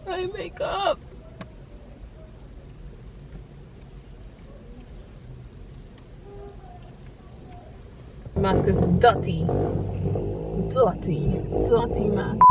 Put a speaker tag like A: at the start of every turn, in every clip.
A: my makeup. Mask is dirty. Dirty mask.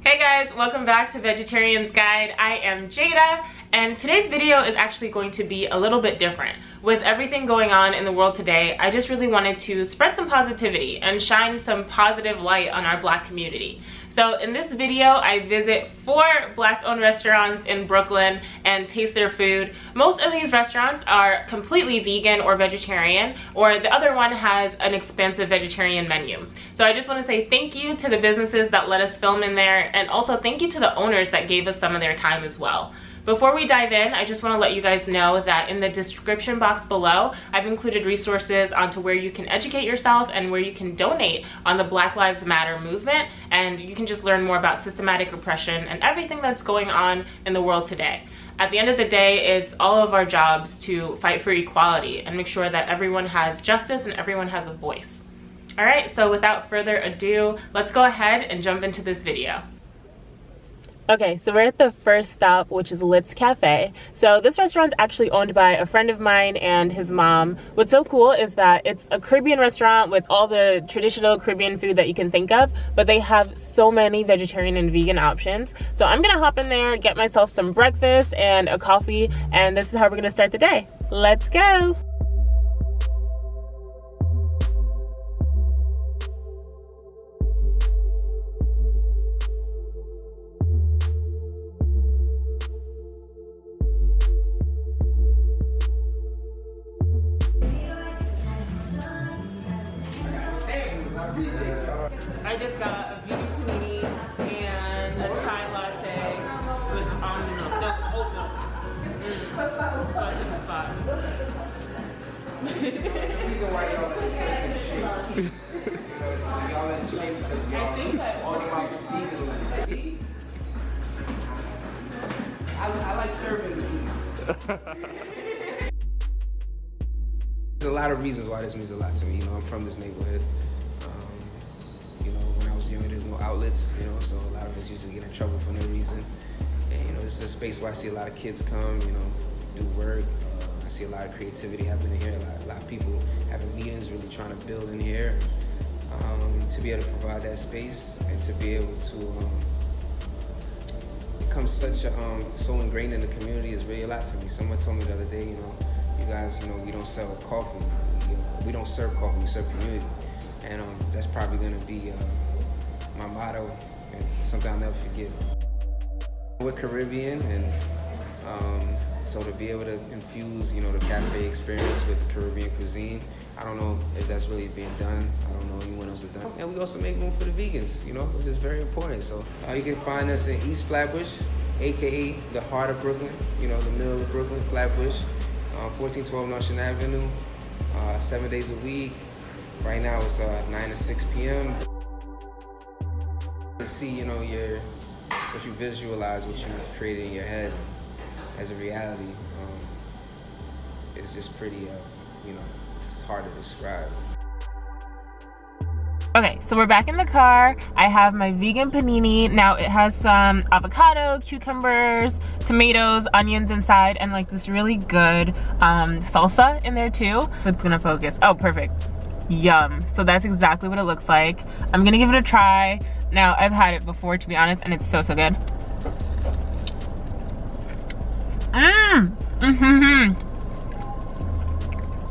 A: Hey guys, welcome back to Vegetarian's Guide. I am Jada, and today's video is actually going to be a little bit different. With everything going on in the world today, I just really wanted to spread some positivity and shine some positive light on our Black community. So in this video, I visit 4 Black-owned restaurants in Brooklyn and taste their food. Most of these restaurants are completely vegan or vegetarian, or the other one has an expansive vegetarian menu. So I just want to say thank you to the businesses that let us film in there, and also thank you to the owners that gave us some of their time as well. Before we dive in, I just want to let you guys know that in the description box below, I've included resources onto where you can educate yourself and where you can donate on the Black Lives Matter movement, and you can just learn more about systematic oppression and everything that's going on in the world today. At the end of the day, it's all of our jobs to fight for equality and make sure that everyone has justice and everyone has a voice. All right, so without further ado, let's go ahead and jump into this video. Okay, so we're at the first stop, which is Lips Cafe. So this restaurant's actually owned by a friend of mine and his mom. What's so cool is that it's a Caribbean restaurant with all the traditional Caribbean food that you can think of, but they have so many vegetarian and vegan options. So I'm gonna hop in there, get myself some breakfast and a coffee, and this is how we're gonna start the day. Let's go! I just got a vegan panini and a chai latte with almond milk. No, oat milk. So I took the spot.
B: The reason why y'all in shape, y'all in shape because y'all all about the vegan. I like serving the vegans. There's a lot of reasons why this means a lot to me. You know, I'm from this neighborhood. You know, when I was younger, there's no outlets, you know, so a lot of us usually get in trouble for no reason. And, you know, this is a space where I see a lot of kids come, you know, do work. I see a lot of creativity happening here, a lot of people having meetings, really trying to build in here. To be able to provide that space and to be able to become such a, so ingrained in the community is really a lot to me. Someone told me the other day, you know, you guys, you know, we don't sell coffee, we don't serve coffee, we serve community. And that's probably gonna be my motto and something I'll never forget. We're Caribbean, and so to be able to infuse, you know, the cafe experience with Caribbean cuisine, I don't know if that's really being done. I don't know anyone else has done. And we also make room for the vegans, you know, which is very important. So you can find us in East Flatbush, AKA the heart of Brooklyn, you know, the middle of Brooklyn, Flatbush, 1412 Nostrand Avenue, 7 days a week. Right now it's 9 to 6 p.m. To see, you know, what you visualize, what you created in your head as a reality, it's just pretty, you know, it's hard to describe.
A: Okay, so we're back in the car. I have my vegan panini. Now it has some avocado, cucumbers, tomatoes, onions inside, and like this really good salsa in there too. It's gonna focus. Oh, perfect. Yum. So that's exactly what it looks like. I'm gonna give it a try. Now, I've had it before, to be honest, and it's so good.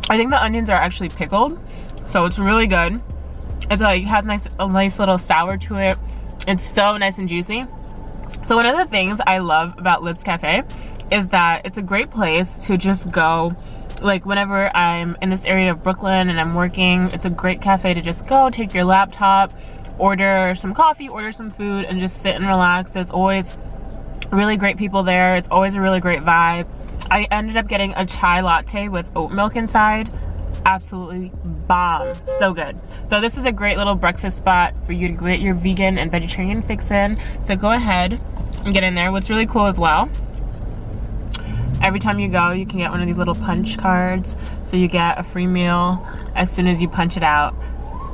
A: I think the onions are actually pickled, so it's really good. It's like, it has a nice little sour to it. It's still nice and juicy. So one of the things I love about Lips Cafe is that it's a great place to just go. Like whenever I'm in this area of Brooklyn and I'm working, it's a great cafe to just go, take your laptop, order some coffee, order some food, and just sit and relax. There's always really great people there. It's always a really great vibe. I ended up getting a chai latte with oat milk inside. Absolutely bomb. So good. So this is a great little breakfast spot for you to get your vegan and vegetarian fix in. So go ahead and get in there. What's really cool as well, every time you go, you can get one of these little punch cards. So you get a free meal as soon as you punch it out.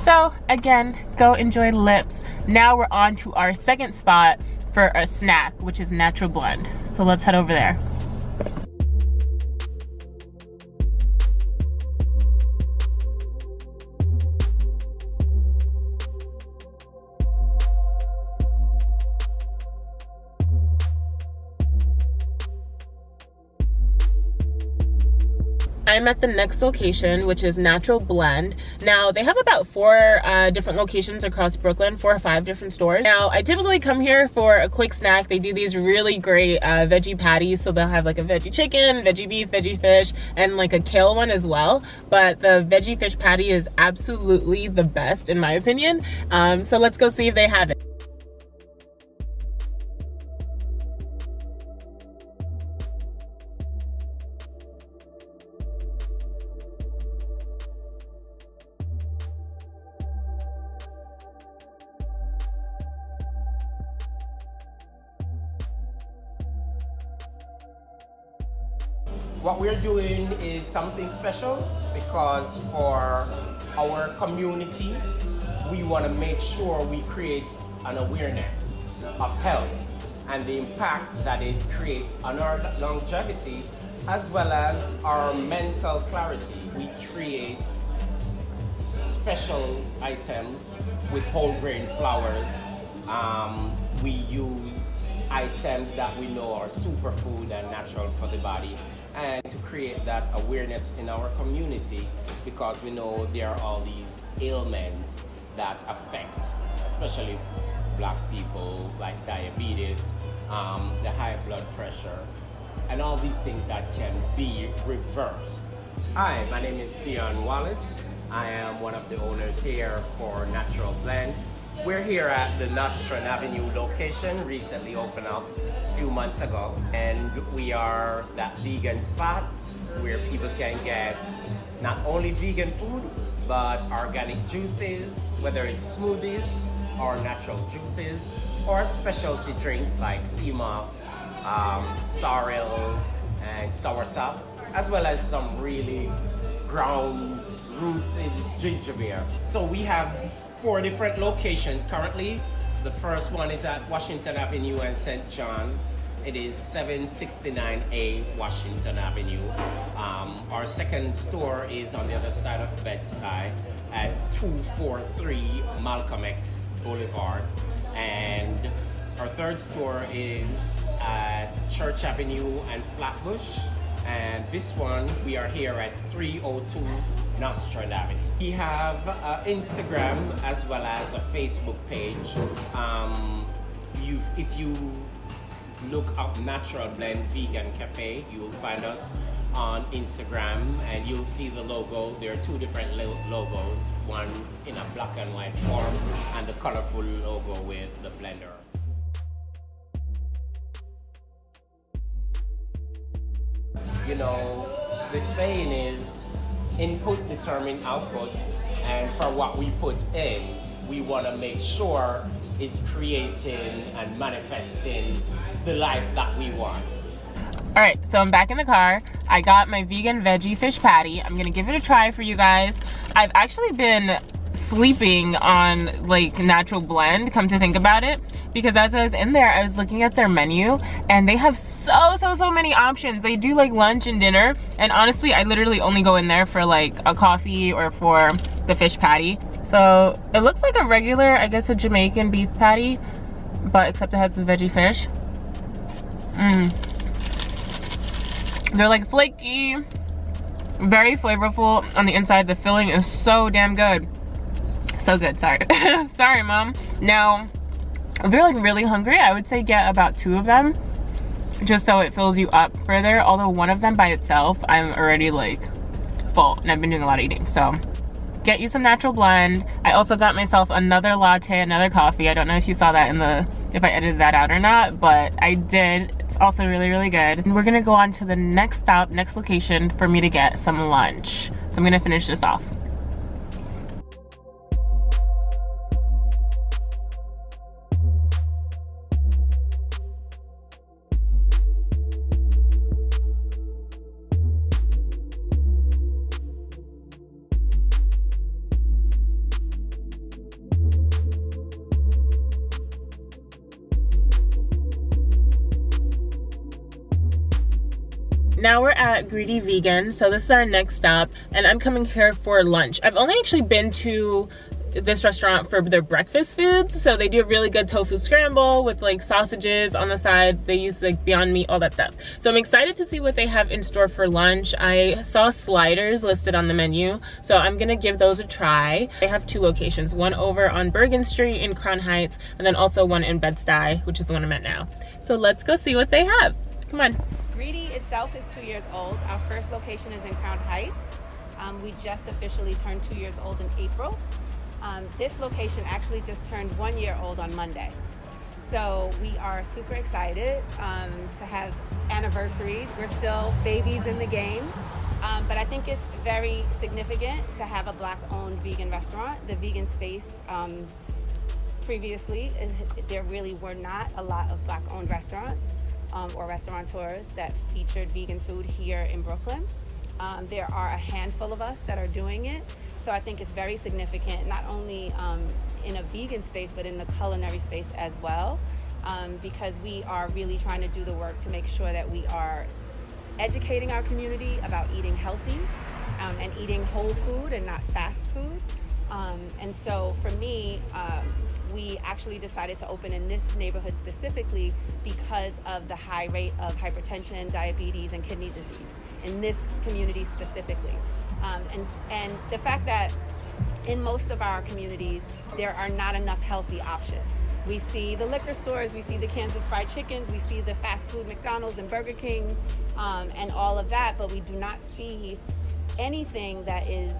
A: So again, go enjoy Lips. Now we're on to our second spot for a snack, which is Natural Blend. So let's head over there. I'm at the next location, which is Natural Blend. Now, they have about 4 different locations across Brooklyn, 4 or 5 different stores. Now, I typically come here for a quick snack. They do these really great veggie patties. So they'll have like a veggie chicken, veggie beef, veggie fish, and like a kale one as well. But the veggie fish patty is absolutely the best in my opinion. So let's go see if they have it.
C: What we're doing is something special because for our community, we want to make sure we create an awareness of health and the impact that it creates on our longevity as well as our mental clarity. We create special items with whole grain flours. We use items that we know are superfood and natural for the body, and to create that awareness in our community because we know there are all these ailments that affect especially Black people, like diabetes, the high blood pressure, and all these things that can be reversed. Hi, my name is Dion Wallace. I am one of the owners here for Natural Blend. We're here at the Nostrum Avenue location, recently opened up a few months ago, and we are that vegan spot where people can get not only vegan food, but organic juices, whether it's smoothies or natural juices, or specialty drinks like sea moss, sorrel, and soursop, as well as some really ground-rooted ginger beer. So we have 4 different locations currently. The first one is at Washington Avenue and St. John's. It is 769A Washington Avenue. Our second store is on the other side of Bed-Stuy at 243 Malcolm X Boulevard. And our third store is at Church Avenue and Flatbush. And this one, we are here at 302 Nostrum Avenue. We have Instagram as well as a Facebook page. If you look up Natural Blend Vegan Cafe, you will find us on Instagram and you'll see the logo. There are 2 different logos, one in a black and white form and the colorful logo with the blender. You know, the saying is input determine output, and for what we put in, we want to make sure it's creating and manifesting the life that we want.
A: All right, so I'm back in the car. I got my vegan veggie fish patty. I'm gonna give it a try for you guys. I've actually been sleeping on like Natural Blend, come to think about it, because as I was in there, I was looking at their menu and they have so many options. They do like lunch and dinner, and honestly, I literally only go in there for like a coffee or for the fish patty. So it looks like a regular, I guess a Jamaican beef patty, but except it has the veggie fish. They're like flaky, very flavorful on the inside. The filling is so damn good. So good, sorry. Sorry, Mom. Now, if you're like really hungry, I would say get about 2 of them, just so it fills you up further. Although one of them by itself, I'm already like full and I've been doing a lot of eating. So get you some Natural Blend. I also got myself another latte, another coffee. I don't know if you saw that in the, if I edited that out or not, but I did. It's also really good. And we're gonna go on to the next stop, next location for me to get some lunch. So I'm gonna finish this off. Now we're at Greedy Vegan, so this is our next stop, and I'm coming here for lunch. I've only actually been to this restaurant for their breakfast foods, so they do a really good tofu scramble with like sausages on the side. They use like Beyond Meat, all that stuff. So I'm excited to see what they have in store for lunch. I saw sliders listed on the menu, so I'm gonna give those a try. They have 2 locations, one over on Bergen Street in Crown Heights, and then also one in Bed-Stuy, which is the one I'm at now. So let's go see what they have. Come on.
D: Greedy itself is 2 years old. Our first location is in Crown Heights. We just officially turned 2 years old in April. This location actually just turned 1 year old on Monday. So we are super excited to have anniversary. We're still babies in the game, but I think it's very significant to have a Black-owned vegan restaurant. The vegan space previously, there really were not a lot of Black-owned restaurants or restaurateurs that featured vegan food here in Brooklyn. There are a handful of us that are doing it. So I think it's very significant, not only in a vegan space, but in the culinary space as well, because we are really trying to do the work to make sure that we are educating our community about eating healthy and eating whole food and not fast food. And so for me, we actually decided to open in this neighborhood specifically because of the high rate of hypertension, diabetes, and kidney disease in this community specifically. And the fact that in most of our communities, there are not enough healthy options. We see the liquor stores, we see the Kansas Fried Chickens, we see the fast food McDonald's and Burger King, and all of that, but we do not see anything that is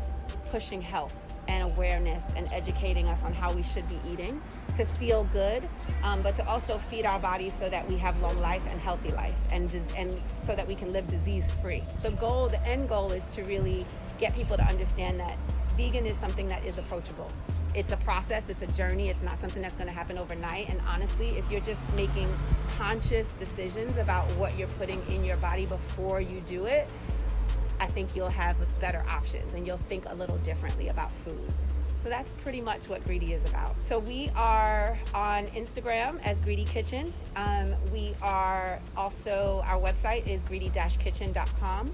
D: pushing health and awareness and educating us on how we should be eating to feel good, but to also feed our bodies so that we have long life and healthy life, and so that we can live disease-free. The end goal is to really get people to understand that vegan is something that is approachable. It's a process, it's a journey, it's not something that's gonna happen overnight. And honestly, if you're just making conscious decisions about what you're putting in your body before you do it, I think you'll have better options and you'll think a little differently about food. So that's pretty much what Greedy is about. So we are on Instagram as Greedy Kitchen. We are also, our website is greedy-kitchen.com.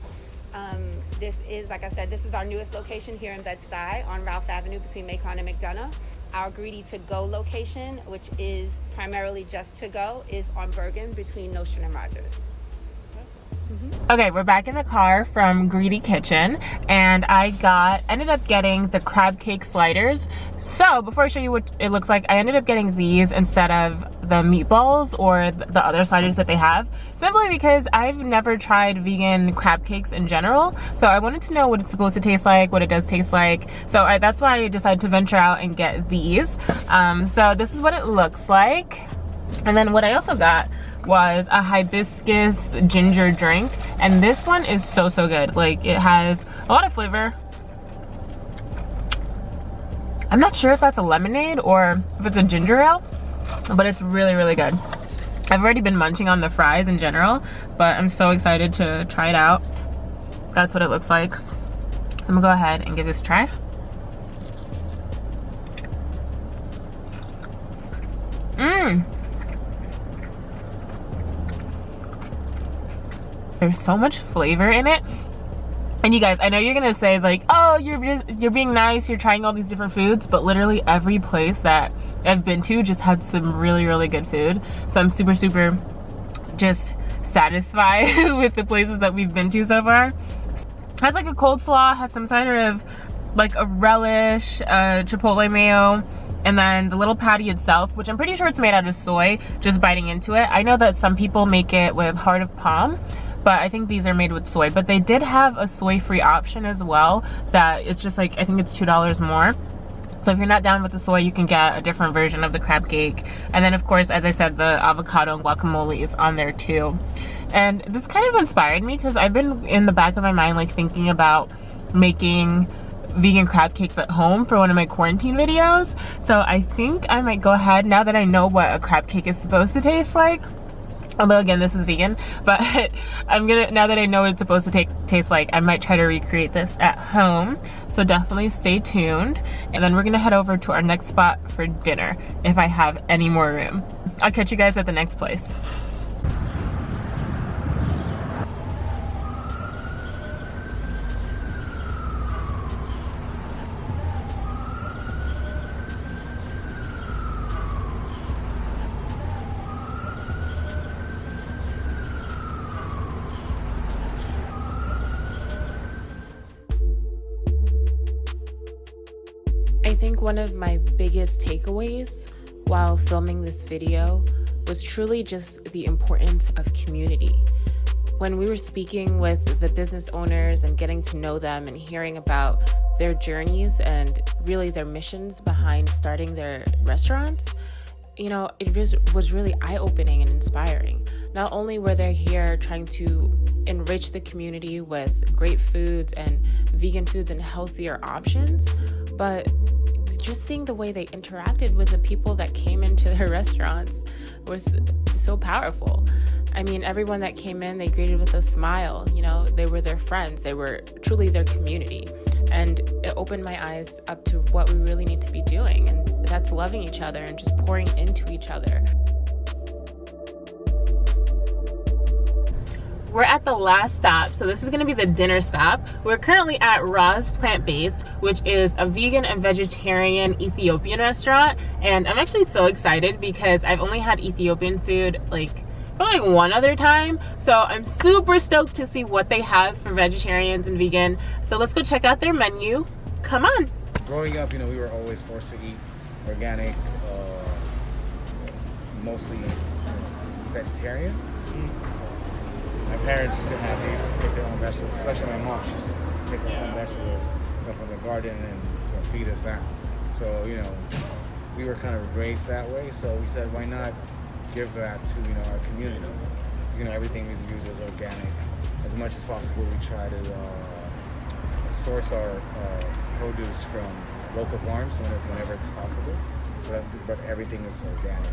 D: This is, like I said, this is our newest location here in Bed-Stuy on Ralph Avenue between Macon and McDonough. Our Greedy to Go location, which is primarily just to go, is on Bergen between Nostrand and Rogers.
A: Okay, we're back in the car from Greedy Kitchen, and I ended up getting the crab cake sliders. So before I show you what it looks like, I ended up getting these instead of the meatballs or the other sliders that they have, simply because I've never tried vegan crab cakes in general. So I wanted to know what it's supposed to taste like, what it does taste like. So that's why I decided to venture out and get these. So this is what it looks like. And then what I also got was a hibiscus ginger drink, and this one is so good. Like, it has a lot of flavor. I'm not sure if that's a lemonade or if it's a ginger ale, but it's really good. I've already been munching on the fries in general, but I'm so excited to try it out. That's what it looks like. So I'm gonna go ahead and give this a try. There's so much flavor in it. And you guys, I know you're gonna say like, oh, you're being nice, you're trying all these different foods, but literally every place that I've been to just had some really good food. So I'm super just satisfied with the places that we've been to so far. Has like a cold slaw, has some kind of like a relish, chipotle mayo, and then the little patty itself, which I'm pretty sure it's made out of soy, just biting into it. I know that some people make it with heart of palm, but I think these are made with soy. But they did have a soy-free option as well, that it's just like, I think it's $2 more. So if you're not down with the soy, you can get a different version of the crab cake. And then of course, as I said, the avocado and guacamole is on there too. And this kind of inspired me because I've been in the back of my mind like thinking about making vegan crab cakes at home for one of my quarantine videos. So I think I might go ahead, now that I know what a crab cake is supposed to taste like, although again, this is vegan, but now that I know what it's supposed to taste like, I might try to recreate this at home. So definitely stay tuned. And then we're gonna head over to our next spot for dinner, if I have any more room. I'll catch you guys at the next place. I think one of my biggest takeaways while filming this video was truly just the importance of community. When we were speaking with the business owners and getting to know them and hearing about their journeys and really their missions behind starting their restaurants, you know, it was really eye-opening and inspiring. Not only were they here trying to enrich the community with great foods and vegan foods and healthier options, but just seeing the way they interacted with the people that came into their restaurants was so powerful. I mean, everyone that came in, they greeted with a smile. You know, they were their friends. They were truly their community. And it opened my eyes up to what we really need to be doing. And that's loving each other and just pouring into each other. We're at the last stop, so this is going to be the dinner stop. We're currently at Rus Plant Based, which is a vegan and vegetarian Ethiopian restaurant. And I'm actually so excited because I've only had Ethiopian food probably one other time. So I'm super stoked to see what they have for vegetarians and vegan. So let's go check out their menu. Come on.
E: Growing up, you know, we were always forced to eat organic, mostly vegetarian. My parents they used to pick their own vegetables, especially my mom. She used to pick her own vegetables from the garden and feed us that. So, you know, we were kind of raised that way. So we said, why not give that to, you know, our community? You know, everything is used as organic. As much as possible, we try to source our produce from local farms whenever it's possible. But everything is organic.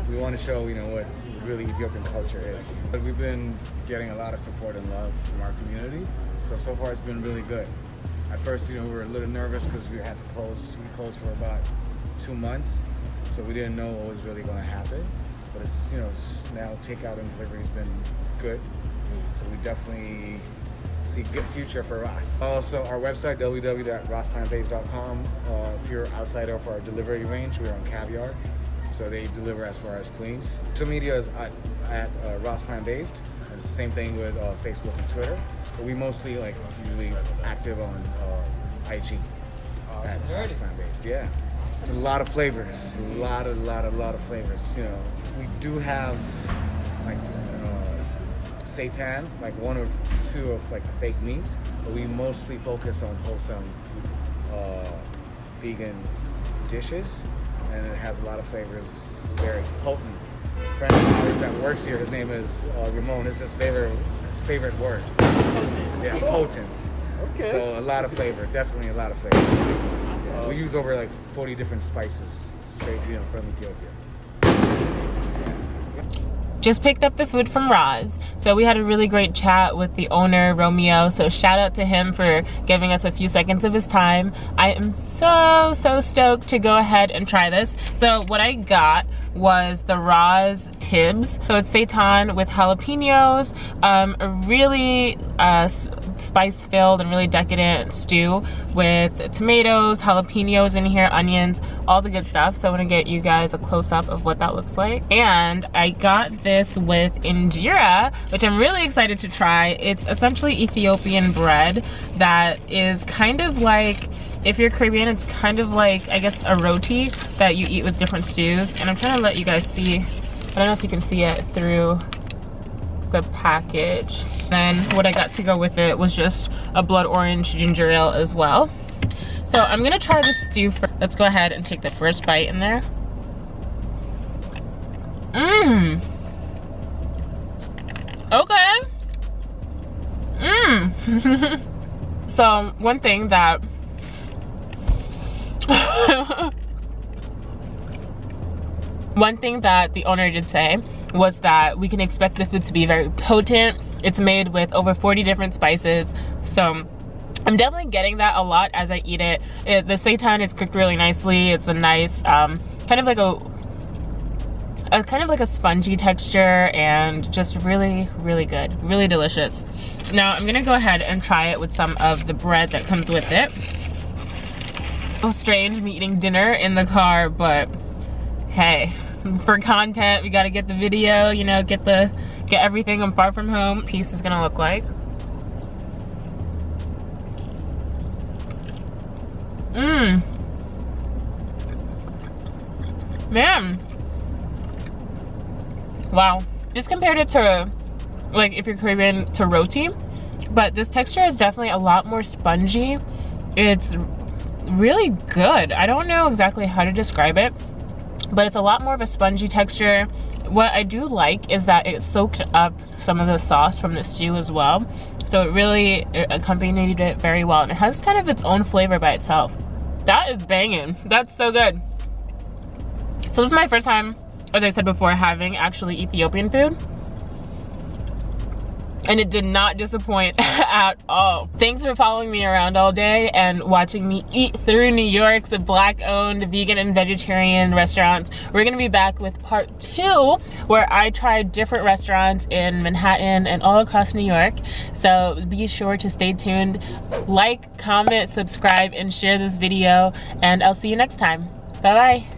E: We want to show, you know, what really Ethiopian culture is. But we've been getting a lot of support and love from our community. So far it's been really good. At first, you know, we were a little nervous because we had to close. We closed for about 2 months. So we didn't know what was really going to happen. But it's, you know, now takeout and delivery has been good. So we definitely see a good future for us. Also, our website, www.rusplantbased.com. If you're outside of our delivery range, we're on Caviar. So they deliver as far as Queens. Social media is at Rus Plant Based. And it's the same thing with Facebook and Twitter. But we mostly usually active on IG at Rus Plant Based. Yeah. A lot of flavors. A lot of flavors. You know, we do have seitan, one or two of the fake meats, but we mostly focus on wholesome vegan dishes. And it has a lot of flavors. It's very potent. A friend of ours that works here, his name is Ramon. This is his favorite word. Potent. Yeah, potent. Okay. So a lot of flavor, definitely a lot of flavor. Yeah, we use over 40 different spices straight, you know, from Ethiopia.
A: Just picked up the food from Roz. So we had a really great chat with the owner, Romeo. So shout out to him for giving us a few seconds of his time. I am so stoked to go ahead and try this. So what I got was the Roz Tibs. So it's seitan with jalapenos, a really spice-filled and really decadent stew with tomatoes, jalapenos in here, onions, all the good stuff. So I want to get you guys a close-up of what that looks like. And I got this with injera, which I'm really excited to try. It's essentially Ethiopian bread that is kind of like, if you're Caribbean, it's kind of like, I guess, a roti that you eat with different stews. And I'm trying to let you guys see, I don't know if you can see it through the package. Then what I got to go with it was just a blood orange ginger ale as well. So I'm gonna try the stew first. Let's go ahead and take the first bite in there. Okay. So one thing that the owner did say was that we can expect the food to be very potent. It's made with over 40 different spices. So I'm definitely getting that a lot as I eat it. The seitan is cooked really nicely. It's a nice, kind of like a spongy texture, and just really good, really delicious. Now I'm gonna go ahead and try it with some of the bread that comes with it. Oh, strange me eating dinner in the car, but hey, for content we gotta get the video, you know, get everything I'm far from home. Piece is gonna look like. Man. Wow. Just compared it to, like, if you're craving to roti, but this texture is definitely a lot more spongy. It's really good. I don't know exactly how to describe it, but it's a lot more of a spongy texture. What I do like is that it soaked up some of the sauce from the stew as well, so it really accompanied it very well, and it has kind of its own flavor by itself. That is banging. That's so good. So this is my first time, as I said before, having actually Ethiopian food, and it did not disappoint at all. Thanks for following me around all day and watching me eat through New York's Black-owned vegan and vegetarian restaurants. We're gonna be back with part 2, where I tried different restaurants in Manhattan and all across New York. So be sure to stay tuned. Like, comment, subscribe, and share this video, and I'll see you next time. Bye-bye.